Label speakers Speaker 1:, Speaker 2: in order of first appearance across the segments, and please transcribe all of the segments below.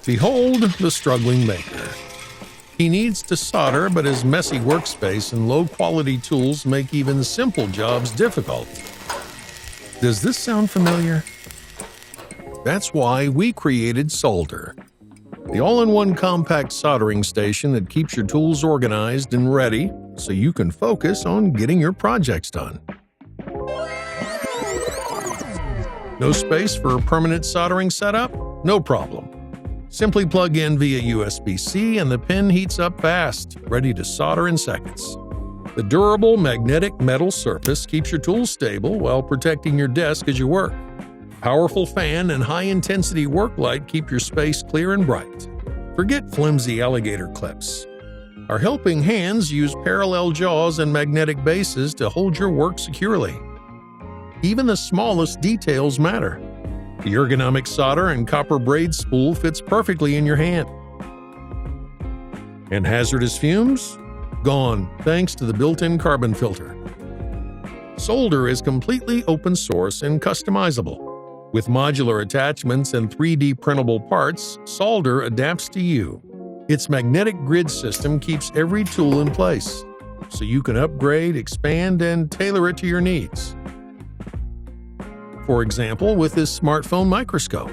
Speaker 1: Behold the struggling maker. He needs to solder, but his messy workspace and low-quality tools make even simple jobs difficult. Does this sound familiar? That's why we created SOLDR, the all-in-one compact soldering station that keeps your tools organized and ready so you can focus on getting your projects done. No space for a permanent soldering setup? No problem. Simply plug in via USB-C and the pin heats up fast, ready to solder in seconds. The durable magnetic metal surface keeps your tools stable while protecting your desk as you work. Powerful fan and high-intensity work light keep your space clear and bright. Forget flimsy alligator clips. Our helping hands use parallel jaws and magnetic bases to hold your work securely. Even the smallest details matter. The ergonomic solder and copper braid spool fits perfectly in your hand. And hazardous fumes? Gone, thanks to the built-in carbon filter. SOLDR is completely open source and customizable. With modular attachments and 3D printable parts, SOLDR adapts to you. Its magnetic grid system keeps every tool in place, so you can upgrade, expand, and tailor it to your needs. For example, with this smartphone microscope.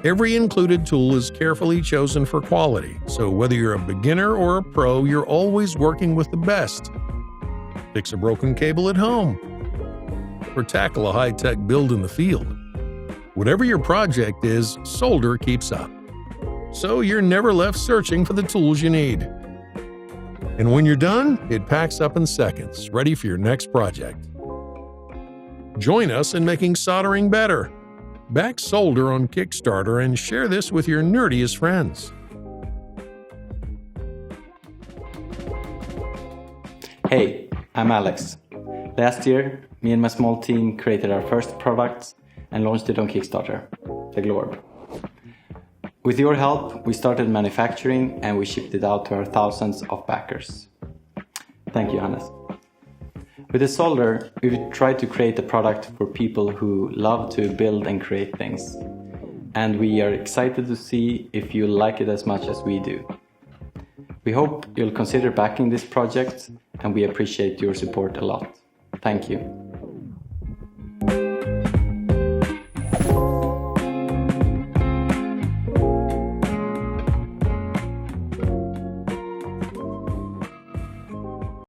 Speaker 1: Every included tool is carefully chosen for quality, so whether you're a beginner or a pro, you're always working with the best. Fix a broken cable at home, or tackle a high-tech build in the field. Whatever your project is, SOLDR keeps up. So you're never left searching for the tools you need. And when you're done, it packs up in seconds, ready for your next project. Join us in making soldering better. Back SOLDR on Kickstarter and share this with your nerdiest friends.
Speaker 2: Hey, I'm Alex. Last year, me and my small team created our first product and launched it on Kickstarter, the Glorb. With your help, we started manufacturing and we shipped it out to our thousands of backers. Thank you, Hannes. With the SOLDR, we've tried to create a product for people who love to build and create things. And we are excited to see if you like it as much as we do. We hope you'll consider backing this project, and we appreciate your support a lot. Thank you.